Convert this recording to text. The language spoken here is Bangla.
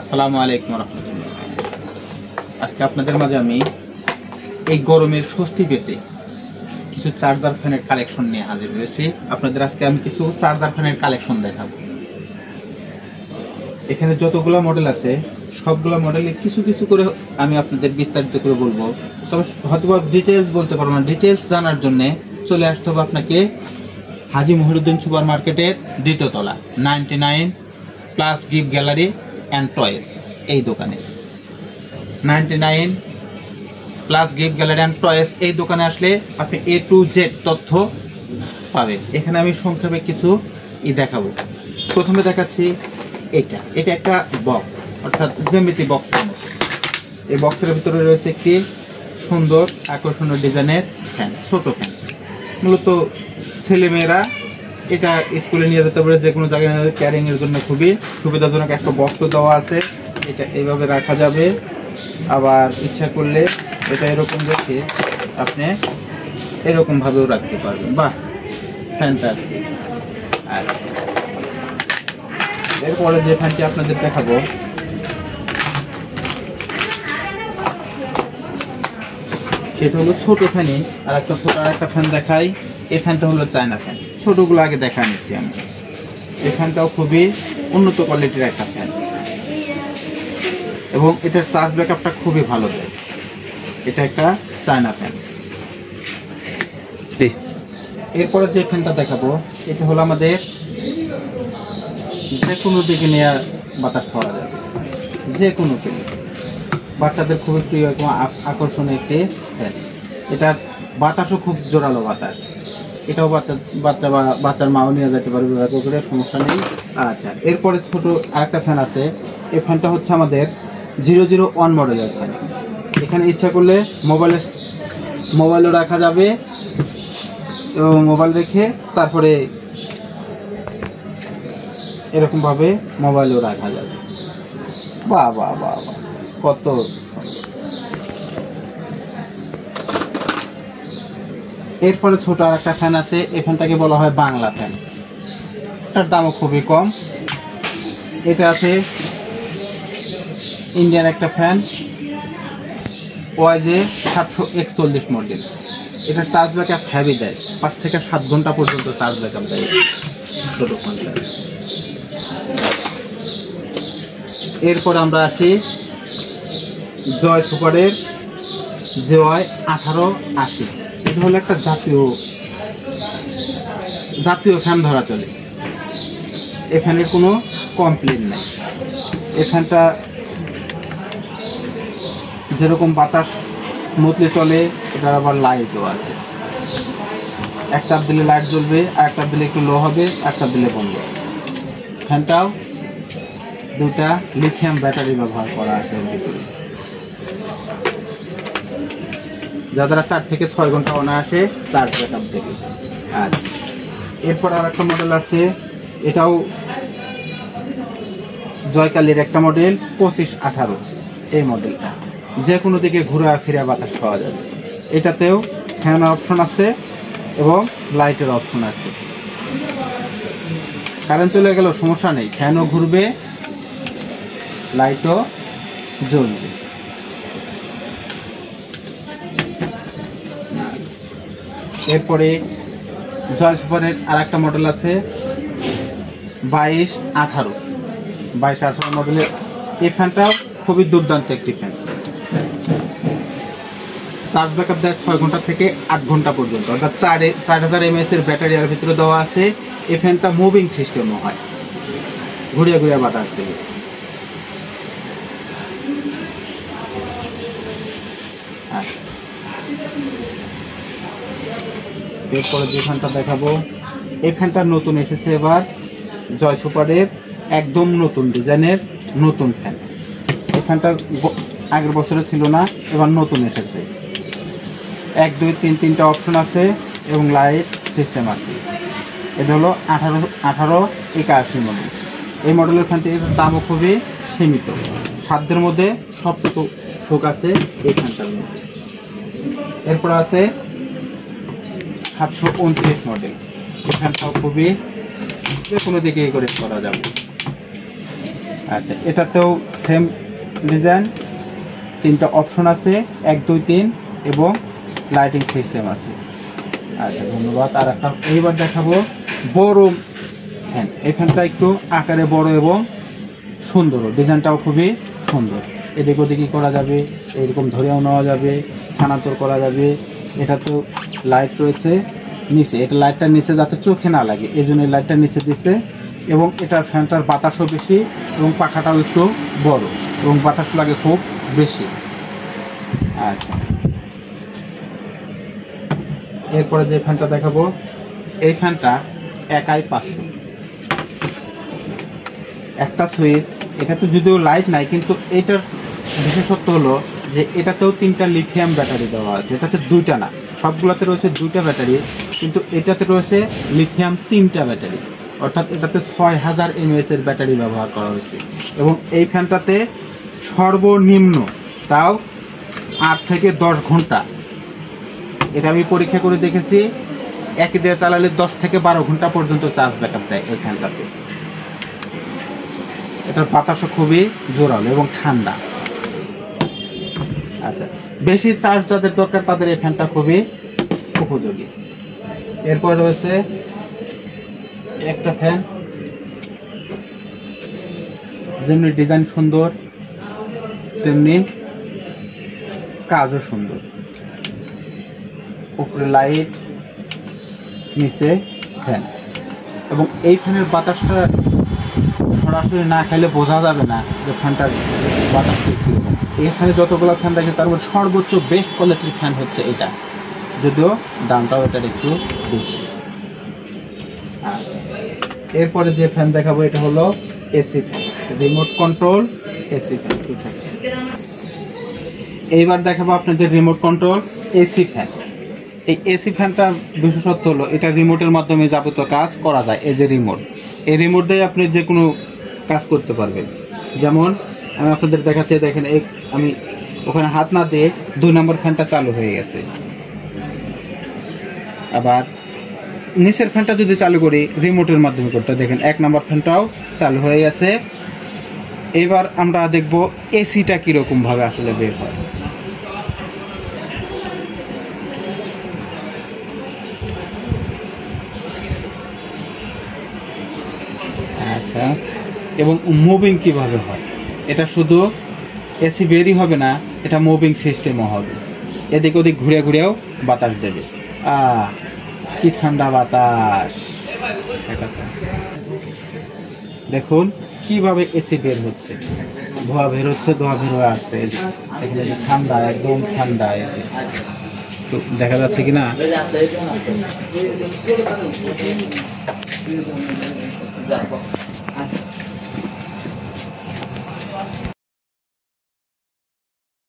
আসসালামু আলাইকুম রাহমাতুল্লাহ। আজকে আপনাদের মাঝে আমি এই গরমের স্বস্তি পেতে কিছু চার্জার ফ্যানের কালেকশন নিয়ে হাজির হয়েছি। আপনাদের আজকে আমি কিছু চার্জার ফ্যানের কালেকশন দেখাবো। এখানে যতগুলো মডেল আছে সবগুলো মডেলে কিছু কিছু করে আমি আপনাদের বিস্তারিত করে বলবো। তবে হয়তো ডিটেলস বলতে পারবো না। ডিটেলস জানার জন্য চলে আসতে হবে আপনাকে হাজী মহিউদ্দিন সুপার মার্কেটের দ্বিতীয় তলা 99 plus gift gallery and toys এই দোকানে। 99 plus gift gallery and toys এই দোকানে আসলে আপনি A to Z তথ্য পাবেন। এখানে আমি সংক্ষেপে কিছু দেখাবো। প্রথমে দেখাচ্ছি এটা একটা বক্স, অর্থাৎ জ্যামিতি বক্সের মতো। এই বক্সের ভিতরে রয়েছে একটি সুন্দর আকর্ষণীয় ডিজাইনের ফ্যান, ছোট ফ্যান। মূলত ছেলেমেয়েরা এটা স্কুলে নিয়ে যেতে পারে, যে কোনো জায়গায় ক্যারিং এর জন্য খুবই সুবিধাজনক। একটা বক্স দেওয়া আছে, এটা এইভাবে রাখা যাবে। আবার ইচ্ছা করলে এটা এরকম রেখে আপনি এরকম ভাবেও রাখতে পারবেন। বাহ, ফ্যান্টাস্টিক। আচ্ছা, এরপরে যে ফ্যানটি আপনাদের দেখাবো সেটা হলো ছোট ফ্যানই। আর একটা ফ্যান দেখাই। এই ফ্যানটা হলো চায়না ফ্যান। ছোটগুলো আগে দেখা নিচ্ছি আমি। এই ফ্যানটাও খুবই উন্নত কোয়ালিটির একটা ফ্যান এবং এটার চার্জ ব্যাকআপটা খুবই ভালো দেয়। এটা একটা চায়না ফ্যান। এরপরে যে ফ্যানটা দেখাবো এটা হলো আমাদের যে কোনো দিকে নিয়ে বাতাস পাওয়া যাবে, যে কোনো দিকে। বাচ্চাদের খুবই প্রিয় এবং আকর্ষণীয় একটি ফ্যান। এটার বাতাসও খুব জোরালো বাতাস। এটাও বাচ্চার মাও নিয়ে যেতে পারবে, ব্যবহার করে সমস্যা নেই। আচ্ছা, এরপরে ছোট আরেকটা ফ্যান আছে। এই ফ্যানটা হচ্ছে আমাদের 001 মডেলের ফ্যান। এখানে ইচ্ছা করলে মোবাইলও রাখা যাবে এবং মোবাইল রেখে তারপরে এরকমভাবে মোবাইলও রাখা যাবে। বাহ বাহ বাহ বাহ, কত! এরপরে ছোট আর একটা ফ্যান আছে। এই ফ্যানটাকে বলা হয় বাংলা ফ্যান। এটার দামও খুবই কম। এটা আছে ইন্ডিয়ান একটা ফ্যান, ওয়াইজে 741 মডেল। এটার চার্জ ব্যাকআপ হেভি দেয়, 5 থেকে 7 ঘন্টা পর্যন্ত চার্জ ব্যাকআপ দেয় ছোট ফ্যানটা। এরপর আমরা আসি জয় সুপারের জয় 1880। এটা হলো একটা জাতীয় ফ্যান ধরা চলে। এই ফ্যানের কোনো কমপ্লেন নাই। এই ফ্যানটা যেরকম বাতাস স্মুথলি চলে, এটার আবার লাইটও আছে। এক চাপ দিলে লাইট জ্বলবে, আর এক চাপ দিলে একটু লো হবে, এক চাপ দিলে বন্ধ। ফ্যানটাও দুটা লিথিয়াম ব্যাটারি ব্যবহার করা আছে এর ভিতরে, যারা 4 থেকে 6 ঘন্টা অনায়াসে চার্জ ব্যাকআপ দেবে। আচ্ছা, এরপর আর একটা মডেল আছে। এটাও জয়কালির একটা মডেল, 2518। এই মডেলটা যে কোনো দিকে ঘোরা ফিরা বাতাস পাওয়া যাবে। এটাতেও ফ্যানের অপশন আছে এবং লাইটের অপশন আছে। কারেন্ট চলে গেলেও সমস্যা নেই, ফ্যানও ঘুরবে, লাইটও জ্বলবে। এরপরে জয় সুপারের আর একটা মডেল আছে 2218 মডেলের। এই ফ্যানটাও খুবই দুর্দান্ত একটি ফ্যান। চার্জ ব্যাকআপ দেয় 6 ঘন্টা থেকে 8 ঘন্টা পর্যন্ত, অর্থাৎ 4000 mAh এর ব্যাটারি এর ভিতরে দেওয়া আছে। এই ফ্যানটা মুভিং সিস্টেমও হয়, ঘুরিয়ে ঘুরিয়ে বাতাস দেবে। এরপরে যে ফ্যানটা দেখাবো, এই ফ্যানটা নতুন এসেছে এবার জয় সুপারের, একদম নতুন ডিজাইনের নতুন ফ্যান। এই ফ্যানটা আগের বছরে ছিল না, এবার নতুন এসেছে। 1 2 3 3টা অপশন আছে এবং লাইট সিস্টেম আছে। এটা হলো 1881 মডেল। এই মডেলের ফ্যানটির দামও খুবই সীমিত, সাধ্যের মধ্যে সবটুকু সুখ আছে এই ফ্যানটার মধ্যে। এরপর আছে 729 মডেল। এই ফ্যানটাও খুবই যে কোনো দিকে করে করা যাবে। আচ্ছা, এটাতেও সেম ডিজাইন, 3টা অপশন আছে, 1 2 3 এবং লাইটিং সিস্টেম আছে। আচ্ছা ধন্যবাদ। আর একটা এইবার দেখাবো বড় ফ্যান। এই ফ্যানটা একটু আকারে বড় এবং সুন্দর, ডিজাইনটাও খুবই সুন্দর। এদিক ওদিকই করা যাবে, এরকম ধরেও নেওয়া যাবে, স্থানান্তর করা যাবে। এটা তো লাইট রয়েছে নিচে, এটা লাইটটা নিচে যাতে চোখে না লাগে এই জন্য লাইটটা নিচে দিচ্ছে। এবং এটার ফ্যানটার বাতাসও বেশি এবং পাখাটাও একটু বড় এবং বাতাস লাগে খুব বেশি। আচ্ছা, এরপরে যে ফ্যানটা দেখাবো, এই ফ্যানটা একাই 500, একটা সুইচ। এটাতে যদিও লাইট নাই, কিন্তু এটার বিশেষত্ব হলো যে এটাতেও 3টা লিথিয়াম ব্যাটারি দেওয়া আছে। এটাতে 2টা না, সবগুলোতে রয়েছে 2টা ব্যাটারি, কিন্তু এটাতে রয়েছে লিথিয়াম 3টা ব্যাটারি, অর্থাৎ এটাতে 6000 mAh এর ব্যাটারি ব্যবহার করা হয়েছে। এবং এই ফ্যানটাতে সর্বনিম্ন তাও 8 থেকে 10 ঘন্টা, এটা আমি পরীক্ষা করে দেখেছি, একই দিয়ে চালালে 10 থেকে 12 ঘন্টা পর্যন্ত চার্জ ব্যাকআপ দেয় এই ফ্যানটাতে। এটার বাতাসও খুবই জোরালো এবং ঠান্ডা। আচ্ছা, বেশি চার্জ যাদের দরকার তাদের এই ফ্যানটা খুবই উপযোগী। এরপর রয়েছে একটা ফ্যান, যেমনি ডিজাইন সুন্দর তেমনি কাজও সুন্দর। উপরে লাইট, নিচে ফ্যান। এবং এই ফ্যানের বাতাসটা সরাসরি না খাইলে বোঝা যাবে না যে ফ্যানটার বাতাসটা কীরকম। এখানে যতগুলো ফ্যান দেখে তার মধ্যে সর্বোচ্চ বেস্ট কোয়ালিটির ফ্যান হচ্ছে এটা, যদিও দামটাও এটার একটু বেশি। এরপরে যে ফ্যান দেখাবো এটা হলো AC fan, remote control AC fan. এইবার দেখাবো আপনাদের রিমোট কন্ট্রোল এসি ফ্যান। এই এসি ফ্যানটার বিশেষত্ব হলো এটা রিমোটের মাধ্যমে যাবতীয় কাজ করা যায়। এই যে রিমোট, এই রিমোট দিয়ে আপনি যে কোনো কাজ করতে পারবেন। যেমন আমি আপনাদের দেখাচ্ছি, দেখেন আমি ওখানে হাত না দিয়ে 2 নম্বর ফ্যানটা চালু হয়ে গেছে। আবার নিচের ফ্যানটা যদি চালু করি রিমোটের মাধ্যমে করতে, দেখেন 1 নম্বর ফ্যানটাও চালু হয়ে গেছে। এবার আমরা দেখব এসিটা কীরকম ভাবে আসলে বের হয়। আচ্ছা, এবং মুভিং কিভাবে হয়, এটা শুধু এসি বেরই হবে না, এটা মুভিং সিস্টেমও হবে। এদিক ওদিক ঘুরে ঘুরেও বাতাস দেবে। কি ঠান্ডা বাতাস! দেখুন কিভাবে এসি বের হচ্ছে, ধোয়া বের হচ্ছে, ধোয়া বের হয়ে আসছে। এখানে ঠান্ডা, একদম ঠান্ডা। তো দেখা যাচ্ছে কি না?